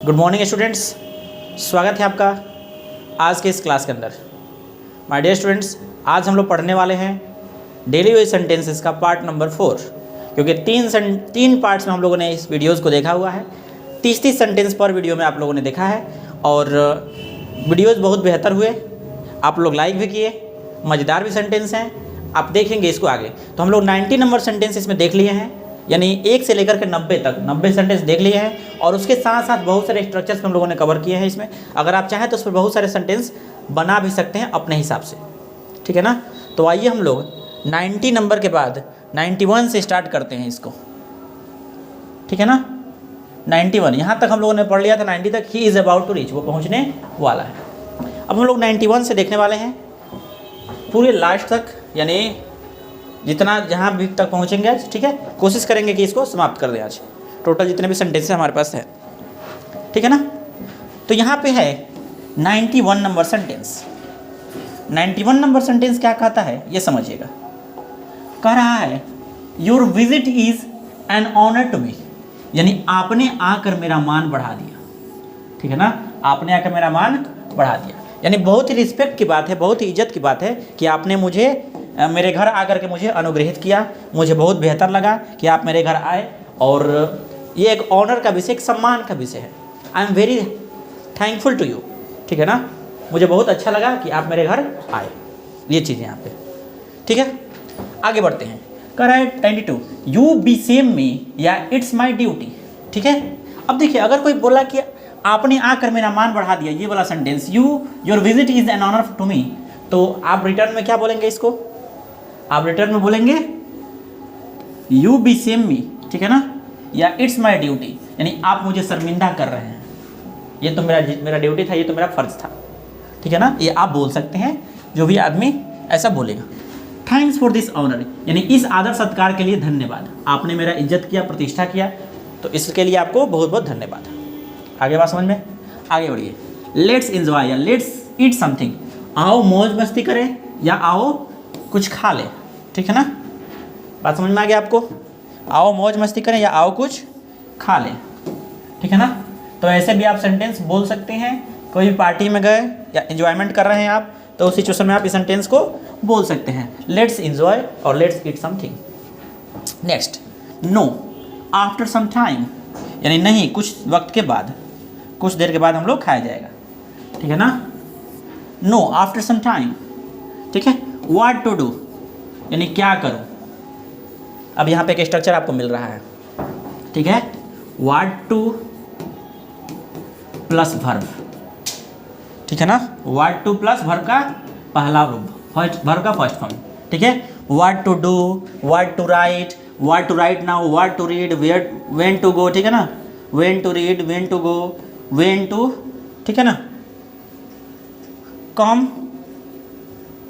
Good morning students, स्वागत है आपका आज के इस क्लास के अंदर। माय डियर स्टूडेंट्स, आज हम लोग पढ़ने वाले हैं डेली वेज सेंटेंसेस का पार्ट नंबर 4, क्योंकि तीन पार्ट्स में हम लोगों ने इस वीडियोज़ को देखा हुआ है। 30 सेंटेंस पर वीडियो में आप लोगों ने देखा है और वीडियोज़ बहुत बेहतर हुए, आप लोग लाइक भी किए, मज़ेदार भी सेंटेंस हैं। आप देखेंगे इसको आगे तो हम लोग 90 नंबर सेंटेंस इसमें देख लिए हैं, यानी 1 से लेकर के 90 तक 90 सेंटेंस देख लिए हैं और उसके साथ साथ बहुत सारे स्ट्रक्चर्स हम लोगों ने कवर किए हैं इसमें। अगर आप चाहें तो उस पर बहुत सारे सेंटेंस बना भी सकते हैं अपने हिसाब से, ठीक है ना। तो आइए हम लोग 90 नंबर के बाद 91 से स्टार्ट करते हैं इसको, ठीक है ना। 91 यहाँ तक हम लोगों ने पढ़ लिया था, 90 तक he is about to reach, वो पहुँचने वाला है। अब हम लोग 91 से देखने वाले हैं पूरे लास्ट तक, यानी जितना जहाँ भी तक पहुँचेंगे आज, ठीक है। कोशिश करेंगे कि इसको समाप्त कर दें आज, टोटल जितने भी सेंटेंसेस हमारे पास है, ठीक है ना। तो यहाँ पे है 91 नंबर सेंटेंस। 91 नंबर सेंटेंस क्या कहता है ये समझिएगा। कह रहा है your visit is an honour to me, यानी आपने आकर मेरा मान बढ़ा दिया, ठीक है ना। आपने आकर मेरा मान बढ़ा दिया, यानी बहुत ही रिस्पेक्ट की बात है, बहुत ही इज्जत की बात है कि आपने मुझे मेरे घर आकर के मुझे अनुग्रहित किया। मुझे बहुत बेहतर लगा कि आप मेरे घर आए और ये एक ऑनर का विषय, एक सम्मान का विषय है। I am very thankful to you, ठीक है ना। मुझे बहुत अच्छा लगा कि आप मेरे घर आए, ये चीज़ यहाँ पे, ठीक है। आगे बढ़ते हैं। कह रहा है 92 यू बी सेम मी या इट्स माई ड्यूटी, ठीक है। अब देखिए, अगर कोई बोला कि आपने आकर मेरा मान बढ़ा दिया, ये वाला sentence, your visit is an honour to me, तो आप रिटर्न में क्या बोलेंगे इसको? आप रिटर्न में बोलेंगे यू बी सेम मी, ठीक है ना, या इट्स माई ड्यूटी, यानी आप मुझे शर्मिंदा कर रहे हैं, ये तो मेरा ड्यूटी था, ये तो मेरा फ़र्ज था, ठीक है ना। ये आप बोल सकते हैं, जो भी आदमी ऐसा बोलेगा। थैंक्स फॉर दिस ऑनर, यानी इस आदर सत्कार के लिए धन्यवाद, आपने मेरा इज्जत किया, प्रतिष्ठा किया, तो इसके लिए आपको बहुत बहुत धन्यवाद। आगे बात समझ में, आगे बढ़िए। लेट्स एंजॉय या लेट्स ईट समथिंग, आओ मौज मस्ती करें या आओ कुछ खा ले, ठीक है ना। बात समझ में आ गया आपको? आओ मौज मस्ती करें या आओ कुछ खा ले, ठीक है ना। तो ऐसे भी आप सेंटेंस बोल सकते हैं। कोई भी पार्टी में गए या एंजॉयमेंट कर रहे हैं आप, तो उस सिचुएशन में आप इस सेंटेंस को बोल सकते हैं, लेट्स एंजॉय और let's eat something. Next, no after some time, यानी नहीं कुछ वक्त के बाद, कुछ देर के बाद हम लोग खाया जाएगा, ठीक है ना। नो आफ्टर सम टाइम, ठीक है। व्हाट टू डू, यानी क्या करूं। अब यहाँ पे एक स्ट्रक्चर आपको मिल रहा है, ठीक है। व्हाट टू प्लस वर्ब, ठीक है ना। व्हाट टू प्लस वर्ब का पहला रूप, वर्ब का फर्स्ट फॉर्म, ठीक है। What to do, what to write now, what to read, when to go, ठीक है ना। When to read, when to go, when to, ठीक है ना, कम,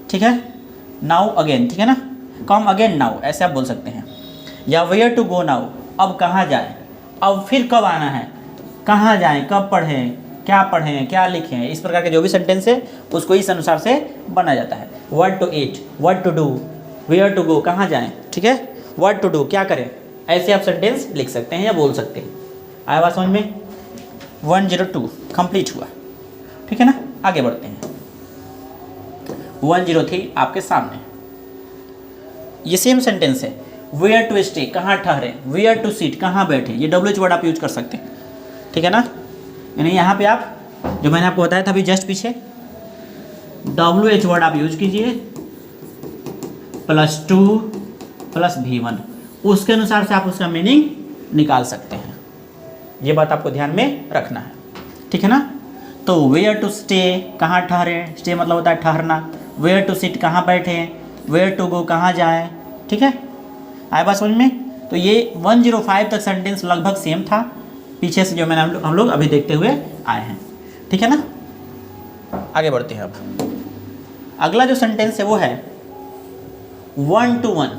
ठीक है, नाउ अगेन, ठीक है ना, कम अगेन नाउ, ऐसे आप बोल सकते हैं। या वेयर टू गो नाउ, अब कहाँ जाए, अब फिर कब आना है, कहाँ जाएं, कब पढ़ें, क्या लिखें, इस प्रकार के जो भी सेंटेंस है उसको इस अनुसार से बना जाता है। What to eat, what to do, where to go, कहाँ जाएं, ठीक है। व्हाट टू डू, क्या करें, ऐसे आप सेंटेंस लिख सकते हैं या बोल सकते हैं। आया बात समझ में? 102 कंप्लीट हुआ, ठीक है ना। आगे बढ़ते हैं। 103 आपके सामने, ये सेम सेंटेंस है। वेयर टू स्टे, कहाँ ठहरे, वेयर टू सीट, कहाँ बैठे, ये WH वर्ड आप यूज कर सकते हैं, ठीक है ना। यानी यहाँ पे आप, जो मैंने आपको बताया था अभी जस्ट पीछे, WH वर्ड आप यूज कीजिए +2 + V1, उसके अनुसार से आप उसका मीनिंग निकाल सकते हैं। ये बात आपको ध्यान में रखना है, ठीक है ना। तो वेयर टू स्टे, कहाँ ठहरे, स्टे मतलब होता है ठहरना। वेयर टू सिट, कहाँ बैठे। वेयर टू गो, कहाँ जाएँ, ठीक है। आए बात समझ में? तो ये 105 तक सेंटेंस लगभग सेम था, पीछे से जो मैंने हम लोग अभी देखते हुए आए हैं, ठीक है ना। आगे बढ़ते हैं। अब अगला जो सेंटेंस है वो है 1 to 1,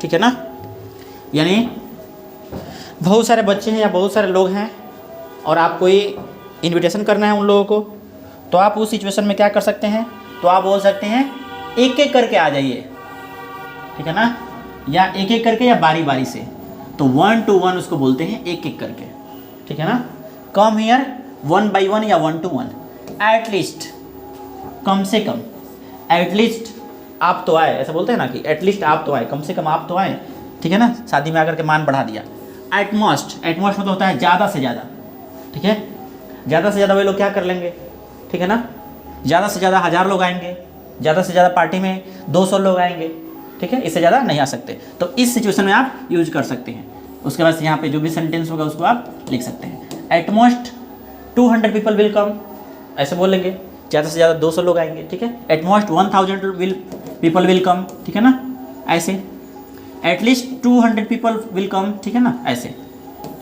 ठीक है ना। यानी बहुत सारे बच्चे हैं या बहुत सारे लोग हैं और आपको ये इन्विटेशन करना है उन लोगों को, तो आप उस सिचुएशन में क्या कर सकते हैं, तो आप बोल सकते हैं एक एक करके आ जाइए, ठीक है ना, या एक एक करके या बारी बारी से। तो 1 to 1 उसको बोलते हैं एक एक करके, ठीक है ना। कम हियर 1 by 1 या 1 to 1, एटलीस्ट, कम से कम, एटलीस्ट आप तो आए, ऐसा बोलते हैं ना कि एटलीस्ट आप तो आए, कम से कम आप तो आए, ठीक है ना। शादी में आकर के मान बढ़ा दिया। एटमोस्ट, एटमोस्ट मतलब होता है ज़्यादा से ज़्यादा, ठीक है। ज़्यादा से ज़्यादा वे लोग क्या कर लेंगे, ठीक है ना। ज़्यादा से ज़्यादा 1000 लोग आएंगे, ज़्यादा से ज़्यादा पार्टी में 200 लोग आएंगे, ठीक है। इससे ज़्यादा नहीं आ सकते। तो इस सिचुएशन में आप यूज कर सकते हैं। उसके बाद यहाँ पे जो भी सेंटेंस होगा उसको आप लिख सकते हैं। एटमोस्ट 200 पीपल विल कम, ऐसे बोलेंगे, ज़्यादा से ज़्यादा 200 लोग आएंगे, ठीक है। एटमोस्ट 1000 पीपल विल कम, ठीक है ना, ऐसे। एटलीस्ट 200 पीपल विल कम, ठीक है ना, ऐसे।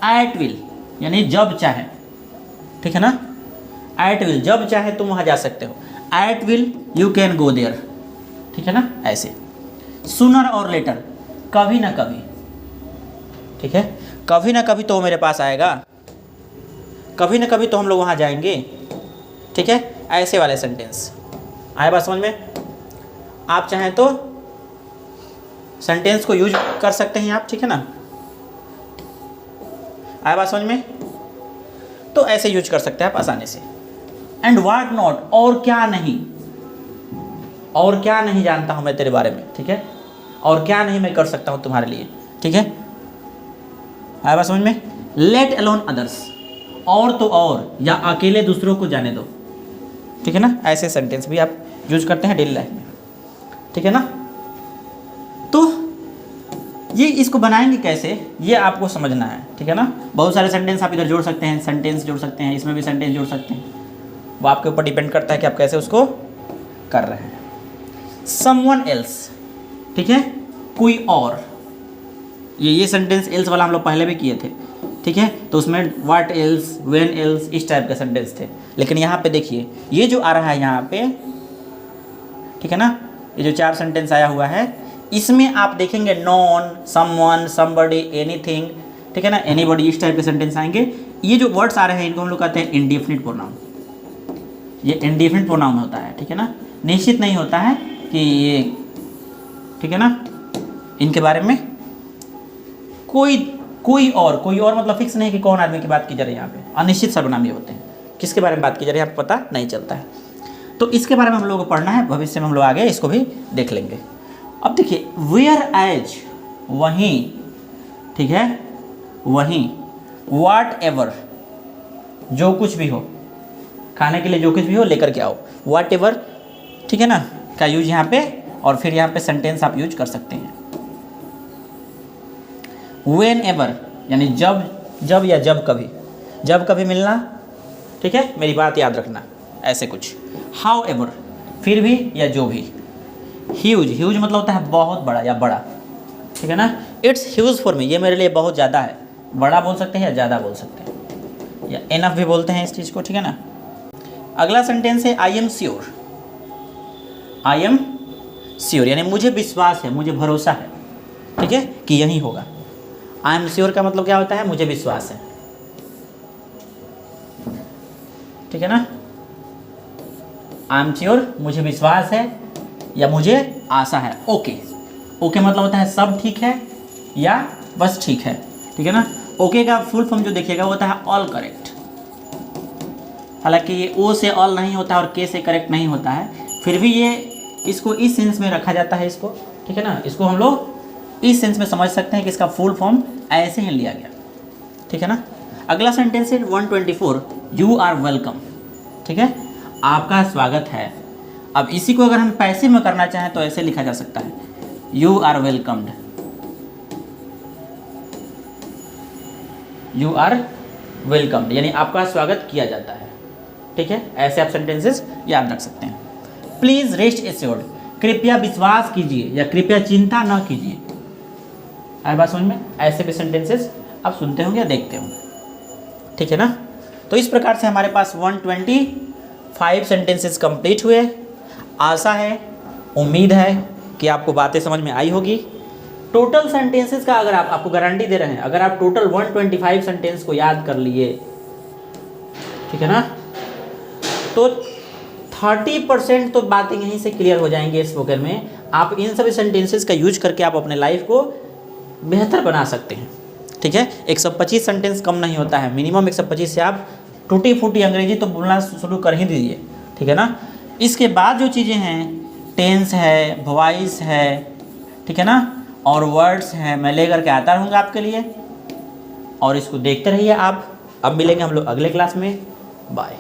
एट विल यानी जब चाहे, ठीक है ना। एट विल जब चाहे तुम वहाँ जा सकते हो। At will you can go there, ठीक है ना, ऐसे। सूनर और लेटर, कभी ना कभी, ठीक है। कभी ना कभी तो मेरे पास आएगा, कभी ना कभी तो हम लोग वहाँ जाएंगे, ठीक है। ऐसे वाले सेंटेंस आए बात समझ में। आप चाहें तो सेंटेंस को यूज कर सकते हैं आप, ठीक है ना। आए बात समझ में, तो ऐसे यूज कर सकते हैं आप आसानी से। एंड व्हाट नॉट, और क्या नहीं, और क्या नहीं जानता हूं मैं तेरे बारे में, ठीक है। और क्या नहीं मैं कर सकता हूं तुम्हारे लिए, ठीक है। आया बात समझ में। लेट अलोन अदर्स, और तो और या अकेले दूसरों को जाने दो, ठीक है ना। ऐसे सेंटेंस भी आप यूज करते हैं डेली लाइफ में, ठीक है ना। तो ये इसको बनाएंगे कैसे, ये आपको समझना है, ठीक है ना। बहुत सारे सेंटेंस आप इधर जोड़ सकते हैं, सेंटेंस जोड़ सकते हैं, इसमें भी सेंटेंस जोड़ सकते हैं। वो आपके ऊपर डिपेंड करता है कि आप कैसे उसको कर रहे हैं। समवन एल्स, ठीक है, कोई और। ये सेंटेंस एल्स वाला हम लोग पहले भी किए थे, ठीक है। तो उसमें व्हाट एल्स, व्हेन एल्स, इस टाइप के सेंटेंस थे। लेकिन यहाँ पे देखिए ये जो आ रहा है यहाँ पे, ठीक है ना, ये जो 4 सेंटेंस आया हुआ है, इसमें आप देखेंगे नॉन, समवन, समबडी, एनीथिंग, ठीक है ना, एनीबॉडी, इस टाइप के सेंटेंस आएंगे। ये जो वर्ड्स आ रहे हैं इनको हम लोग कहते हैं इंडेफिनिट प्रोनाउन। ये इंडेफिनिट प्रोनाउन होता है, ठीक है ना। निश्चित नहीं होता है कि ये, ठीक है ना, इनके बारे में कोई और मतलब फिक्स नहीं कि कौन आदमी की बात की जा रही है। यहाँ पे अनिश्चित सर्वनाम ये होते हैं, किसके बारे में बात की जा रही है आपको पता नहीं चलता है। तो इसके बारे में हम लोगों को पढ़ना है, भविष्य में हम लोग आगे इसको भी देख लेंगे। अब देखिए वेयर एज, वहीं, ठीक है, वहीं। व्हाट एवर, जो कुछ भी हो, खाने के लिए जो कुछ भी हो लेकर के आओ। व्हाट एवर, ठीक है ना, का यूज यहाँ पे, और फिर यहाँ पे सेंटेंस आप यूज कर सकते हैं। व्हेन एवर यानी जब या जब कभी मिलना, ठीक है, मेरी बात याद रखना, ऐसे कुछ। हाउ एवर, फिर भी या जो भी। ह्यूज मतलब होता है बहुत बड़ा या बड़ा, ठीक है ना। इट्स ह्यूज फॉर मी, ये मेरे लिए बहुत ज़्यादा है। बड़ा बोल सकते हैं या ज़्यादा बोल सकते हैं, या इनफ भी बोलते हैं इस चीज़ को, ठीक है ना। अगला सेंटेंस है I am sure. I am sure यानी मुझे विश्वास है, मुझे भरोसा है, ठीक है, कि यही होगा। आई एम श्योर का मतलब क्या होता है, मुझे विश्वास है, ठीक है ना। आई एम श्योर, मुझे विश्वास है या मुझे आशा है। ओके मतलब होता है सब ठीक है या बस ठीक है, ठीक है ना। ओके का फुल फॉर्म जो देखिएगा वो होता है ऑल करेक्ट। हालांकि ये ओ से ऑल नहीं होता है और के से करेक्ट नहीं होता है, फिर भी ये इसको इस सेंस में रखा जाता है इसको, ठीक है ना। इसको हम लोग इस सेंस में समझ सकते हैं कि इसका फुल फॉर्म ऐसे ही लिया गया, ठीक है ना। अगला सेंटेंस है 124, यू आर वेलकम, ठीक है, आपका स्वागत है। अब इसी को अगर हम पैसिव में करना चाहें तो ऐसे लिखा जा सकता है, you are welcomed, you are welcomed यानी आपका स्वागत किया जाता है, ठीक है। ऐसे आप सेंटेंसेस याद रख सकते हैं। प्लीज रेस्ट एश्योर्ड, कृपया विश्वास कीजिए या कृपया चिंता न कीजिए। आए बात समझ में। ऐसे भी सेंटेंसेस आप सुनते होंगे या देखते होंगे, ठीक है ना। तो इस प्रकार से हमारे पास 125 सेंटेंसेस कंप्लीट हुए। आशा है, उम्मीद है कि आपको बातें समझ में आई होगी। टोटल सेंटेंसेस का अगर आपको गारंटी दे रहे हैं, अगर आप टोटल 125 सेंटेंस को याद कर लिए, ठीक है ना, तो 30% तो बातें यहीं से क्लियर हो जाएंगी स्पोकन में। आप इन सभी सेंटेंसेस का यूज करके आप अपने लाइफ को बेहतर बना सकते हैं, ठीक है। 125 सेंटेंस कम नहीं होता है, मिनिमम 125 से आप टूटी फूटी अंग्रेजी तो बोलना शुरू कर ही दीजिए, ठीक है ना। इसके बाद जो चीज़ें हैं, टेंस है, वॉइस है, ठीक है ना, और वर्ड्स हैं, मैं लेकर के आता रहूँगा आपके लिए, और इसको देखते रहिए आप। अब मिलेंगे हम लोग अगले क्लास में, बाय।